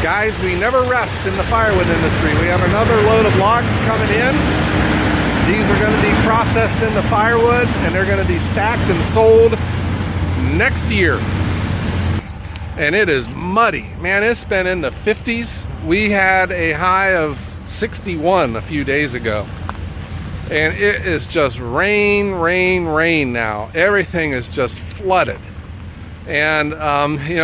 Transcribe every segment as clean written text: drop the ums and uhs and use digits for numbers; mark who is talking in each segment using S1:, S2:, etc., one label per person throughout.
S1: Guys, we never rest in the firewood industry. We have another load of logs coming in. These are going to be processed into firewood, and they're going to be stacked and sold next year. And it is muddy. Man, it's been in the 50s. We had a high of 61 a few days ago. And it is just rain, rain, rain now. Everything is just flooded. And,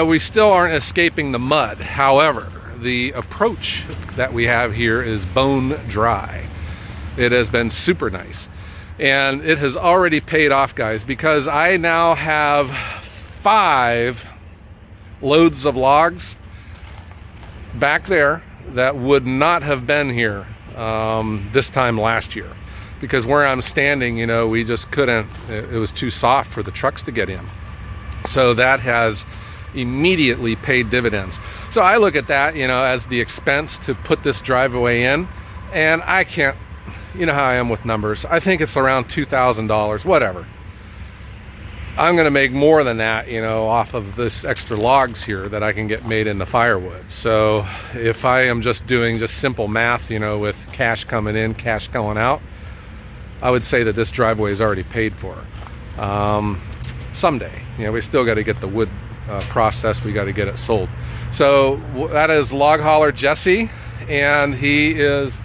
S1: we still aren't escaping the mud. However, the approach that we have here is bone dry. It has been super nice. And it has already paid off, guys, because I now have 5 loads of logs back there that would not have been here this time last year. Because where I'm standing, we just couldn't, it was too soft for the trucks to get in. So that has immediately paid dividends. So I look at that, as the expense to put this driveway in, and I can't, how I am with numbers. I think it's around $2,000, whatever. I'm going to make more than that, off of this extra logs here that I can get made into firewood. So if I am just doing simple math, with cash coming in, cash going out, I would say that this driveway is already paid for. Someday, we still got to get the wood processed. We got to get it sold. So that is Log Hauler Jesse, and he is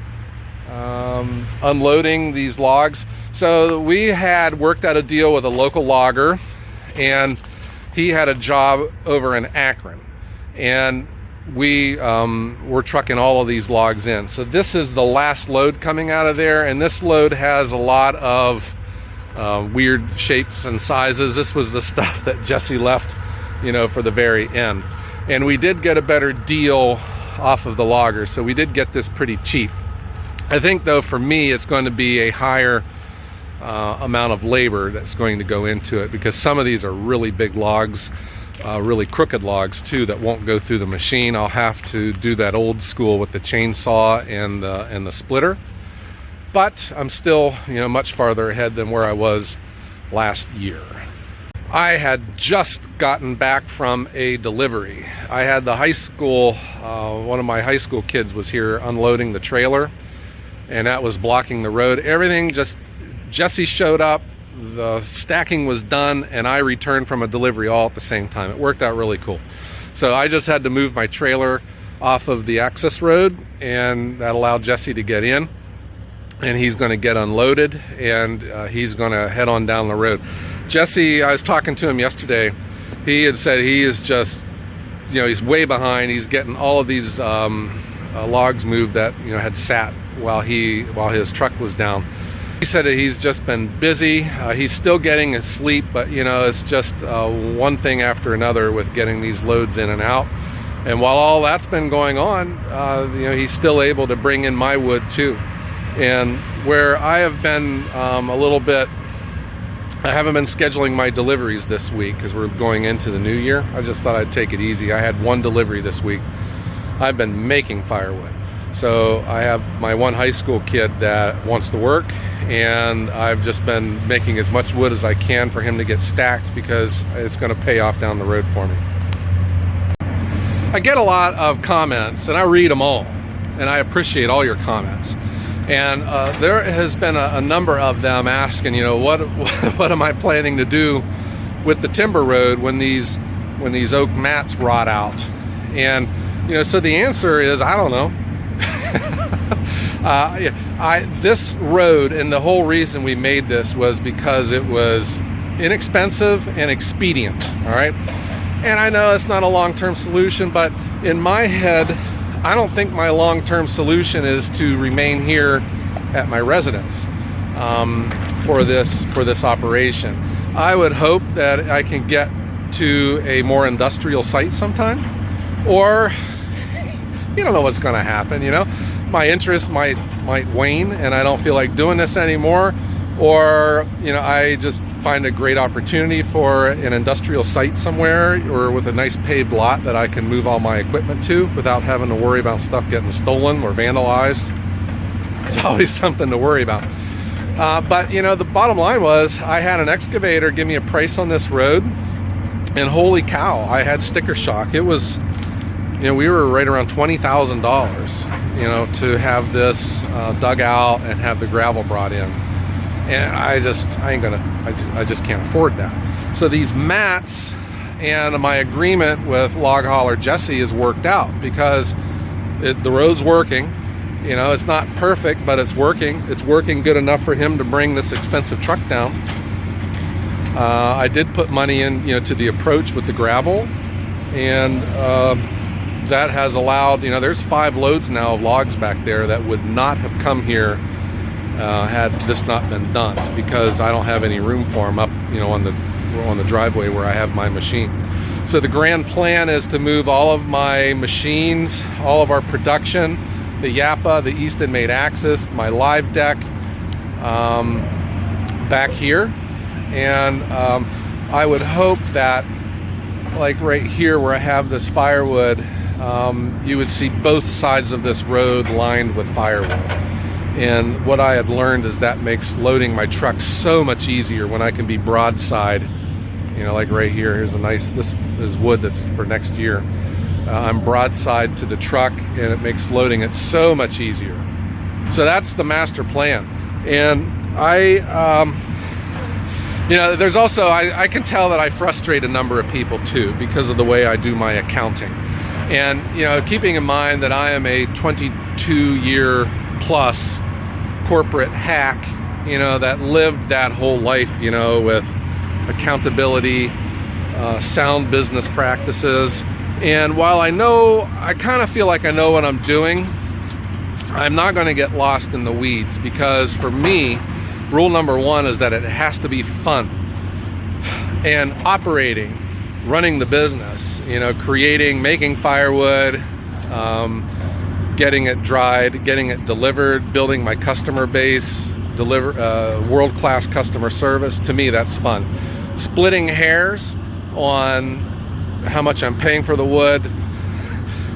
S1: unloading these logs. So we had worked out a deal with a local logger, and he had a job over in Akron, and we were trucking all of these logs in. So this is the last load coming out of there, and this load has a lot of weird shapes and sizes. This was the stuff that Jesse left, for the very end. And we did get a better deal off of the logger, so we did get this pretty cheap. I think, though, for me, it's going to be a higher amount of labor that's going to go into it, because some of these are really big logs, really crooked logs too, that won't go through the machine. I'll have to do that old school with the chainsaw and the splitter. But I'm still, much farther ahead than where I was last year. I had just gotten back from a delivery. I had the high school, one of my high school kids was here unloading the trailer, and that was blocking the road. Everything Jesse showed up, the stacking was done, and I returned from a delivery all at the same time. It worked out really cool. So I just had to move my trailer off of the access road, and that allowed Jesse to get in. And he's going to get unloaded, and he's going to head on down the road. Jesse, I was talking to him yesterday. He had said he is just, he's way behind. He's getting all of these logs moved that had sat while his truck was down. He said that he's just been busy. He's still getting his sleep, but it's just one thing after another with getting these loads in and out. And while all that's been going on, he's still able to bring in my wood too. And where I have been a little bit, I haven't been scheduling my deliveries this week because we're going into the new year. I just thought I'd take it easy. I had one delivery this week. I've been making firewood. So I have my one high school kid that wants to work, and I've just been making as much wood as I can for him to get stacked, because it's going to pay off down the road for me. I get a lot of comments, and I read them all, and I appreciate all your comments. And there has been a number of them asking, what am I planning to do with the timber road when these oak mats rot out? And so the answer is, I don't know. This road, and the whole reason we made this was because it was inexpensive and expedient. All right, and I know it's not a long-term solution, but in my head, I don't think my long-term solution is to remain here at my residence for this operation. I would hope that I can get to a more industrial site sometime, or you don't know what's going to happen. My interest might wane, and I don't feel like doing this anymore, or I just find a great opportunity for an industrial site somewhere, or with a nice paved lot that I can move all my equipment to without having to worry about stuff getting stolen or vandalized. It's always something to worry about. But the bottom line was, I had an excavator give me a price on this road, and holy cow, I had sticker shock. It was we were right around $20,000, to have this dug out and have the gravel brought in. And I just can't afford that. So these mats and my agreement with log hauler Jesse is worked out because the road's working. It's not perfect, but it's working. It's working good enough for him to bring this expensive truck down. I did put money in, to the approach with the gravel, and that has allowed, there's 5 loads now of logs back there that would not have come here had this not been done, because I don't have any room for them up, on the driveway where I have my machine. So the grand plan is to move all of my machines, all of our production, the Japa, the Eastonmade axis, my live deck, back here. And I would hope that, like right here where I have this firewood, you would see both sides of this road lined with firewood. And what I had learned is that makes loading my truck so much easier when I can be broadside. Like right here, here's this is wood that's for next year. I'm broadside to the truck, and it makes loading it so much easier. So that's the master plan. And there's also, I can tell that I frustrate a number of people too because of the way I do my accounting. And, keeping in mind that I am a 22-year plus corporate hack, that lived that whole life, with accountability, sound business practices. And while I kind of feel like I know what I'm doing, I'm not going to get lost in the weeds, because for me, rule number 1 is that it has to be fun. And operating, running the business, making firewood, getting it dried, getting it delivered, building my customer base, world-class customer service, to me that's fun. Splitting hairs on how much I'm paying for the wood,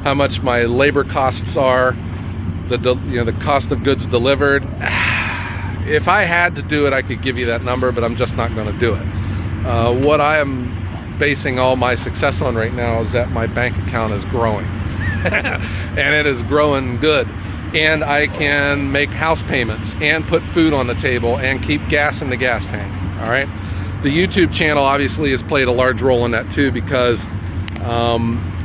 S1: how much my labor costs are, the cost of goods delivered. If I had to do it, I could give you that number, but I'm just not going to do it. What I am basing all my success on right now is that my bank account is growing. And it is growing good. And I can make house payments and put food on the table and keep gas in the gas tank. All right. The YouTube channel obviously has played a large role in that too, because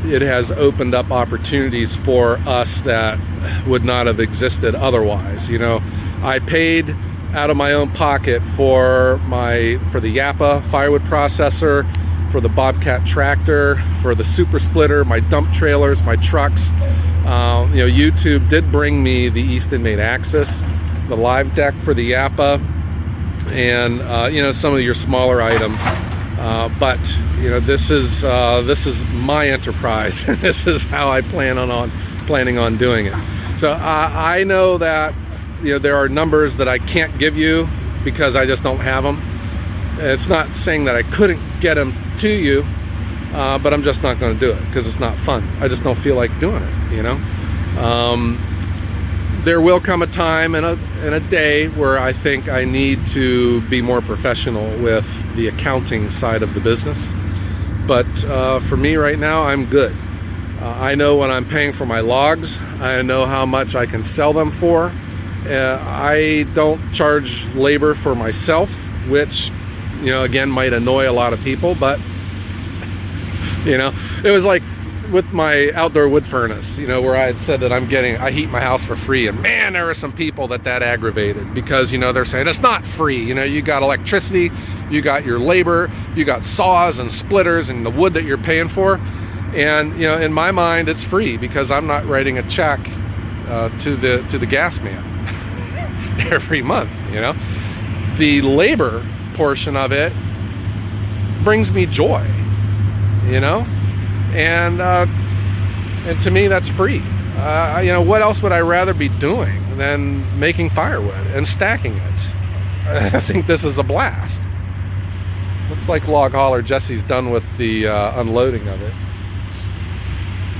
S1: it has opened up opportunities for us that would not have existed otherwise. I paid out of my own pocket for the Japa firewood processor, for the Bobcat tractor, for the super splitter, my dump trailers, my trucks. YouTube did bring me the Eastonmade axis, the live deck for the Japa, and some of your smaller items. But this is my enterprise, and this is how I planning on doing it. So I know that there are numbers that I can't give you because I just don't have them. It's not saying that I couldn't get them to you, but I'm just not going to do it because it's not fun. I just don't feel like doing it. There will come a time in a day where I think I need to be more professional with the accounting side of the business. But for me right now, I'm good. I know when I'm paying for my logs. I know how much I can sell them for. I don't charge labor for myself, which, again, might annoy a lot of people, but, it was like with my outdoor wood furnace, where I had said that I heat my house for free, and man, there were some people that aggravated because, they're saying it's not free. You got electricity, you got your labor, you got saws and splitters and the wood that you're paying for. And, in my mind, it's free because I'm not writing a check to the gas man every month. The labor portion of it brings me joy, and to me that's free. What else would I rather be doing than making firewood and stacking it? I think this is a blast. Looks like log hauler Jesse's done with the unloading of it,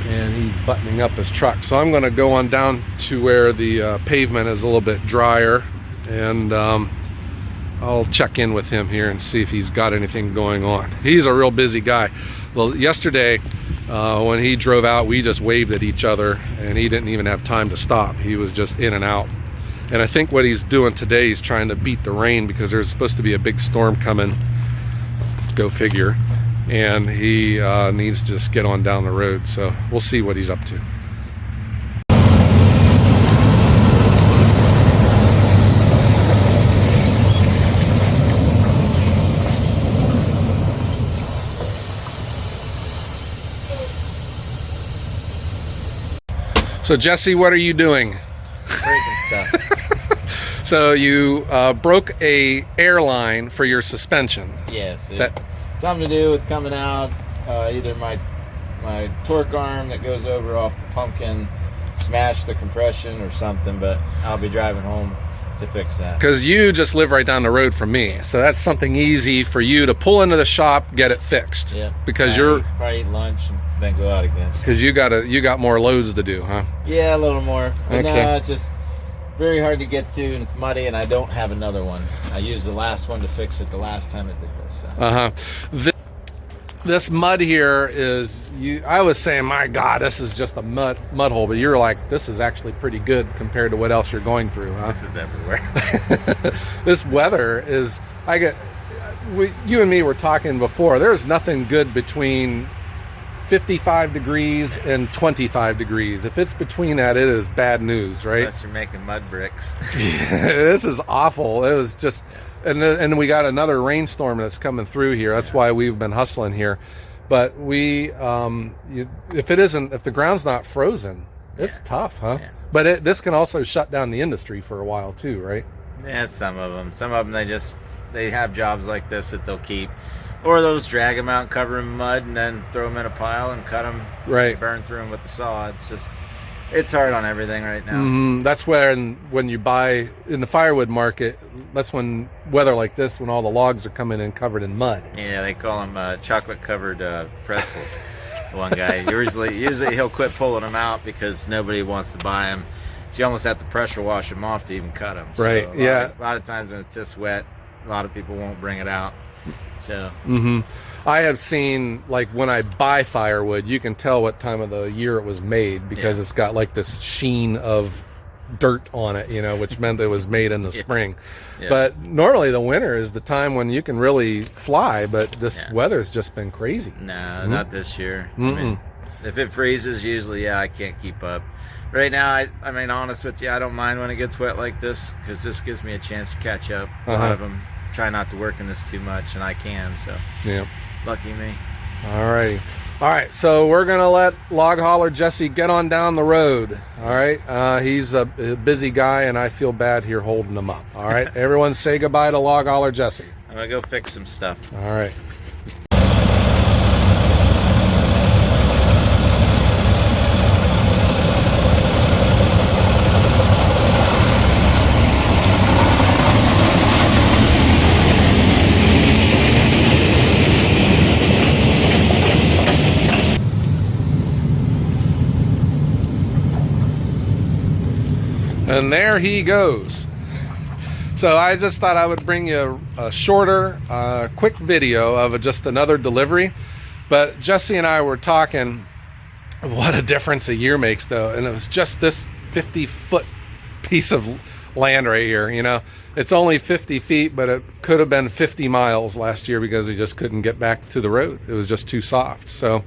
S1: and he's buttoning up his truck. So I'm going to go on down to where the pavement is a little bit drier, and I'll check in with him here and see if he's got anything going on. He's a real busy guy. Well, yesterday When he drove out, we just waved at each other, and he didn't even have time to stop. He was just in and out. And I think what he's doing today, he's trying to beat the rain because there's supposed to be a big storm coming. Go figure. And he needs to just get on down the road. So we'll see what he's up to. So Jesse, what are you doing?
S2: Breaking stuff.
S1: So you broke a airline for your suspension.
S2: Yes. Something to do with coming out. Either my torque arm that goes over off the pumpkin smashed the compression or something, but I'll be driving home to fix that.
S1: Because you just live right down the road from me, so that's something easy for you to pull into the shop, get it fixed.
S2: Yeah.
S1: Because
S2: probably eat lunch and then go out again.
S1: Because you got more loads to do, huh?
S2: Yeah, a little more. But
S1: Okay.
S2: no, it's just very hard to get to, and it's muddy, and I don't have another one. I used the last one to fix it the last time I did this. So.
S1: This mud here is, I was saying, my God, this is just a mud hole, but you're like, this is actually pretty good compared to what else you're going through, huh?
S2: This is everywhere.
S1: This weather is, you and me were talking before, there's nothing good between 55 degrees and 25 degrees. If it's between that, it is bad news, right?
S2: Unless you're making mud bricks.
S1: This is awful. It was just, and we got another rainstorm that's coming through here. That's why we've been hustling here. But if the ground's not frozen, it's tough, huh? Yeah. But this can also shut down the industry for a while too, right?
S2: Yeah, some of them they have jobs like this that they'll keep, or they'll just drag them out and cover them in mud and then throw them in a pile and cut them,
S1: right?
S2: Burn through them with the saw. It's hard on everything right now.
S1: That's when you buy in the firewood market, that's when weather like this, when all the logs are coming in covered in mud.
S2: Yeah, they call them chocolate covered pretzels. One guy usually he'll quit pulling them out because nobody wants to buy them. So you almost have to pressure wash them off to even cut them. So
S1: right.
S2: A lot of times when it's this wet, a lot of people won't bring it out. So.
S1: I have seen, like, when I buy firewood, you can tell what time of the year it was made because it's got like this sheen of dirt on it, which meant it was made in the spring. Yeah. But normally the winter is the time when you can really fly, but this weather's just been crazy.
S2: No, not this year. I mean, if it freezes, usually, I can't keep up. Right now, I mean, honest with you, I don't mind when it gets wet like this because this gives me a chance to catch up. A lot of them try not to work in this too much, and I can, so lucky me. All
S1: right, so we're gonna let Log Hauler Jesse get on down the road. All right, he's a busy guy, and I feel bad here holding him up. All right, everyone say goodbye to Log Hauler Jesse.
S2: I'm gonna go fix some stuff.
S1: All right. And there he goes. So I just thought I would bring you a shorter, quick video of just another delivery. But Jesse and I were talking, what a difference a year makes, though. And it was just this 50-foot piece of land right here. It's only 50 feet, but it could have been 50 miles last year because we just couldn't get back to the road. It was just too soft. So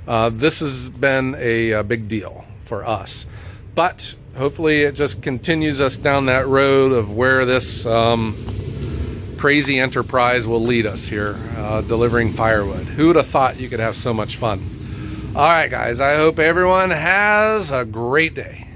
S1: this has been a big deal for us. But hopefully it just continues us down that road of where this crazy enterprise will lead us here, delivering firewood. Who would have thought you could have so much fun? All right, guys, I hope everyone has a great day.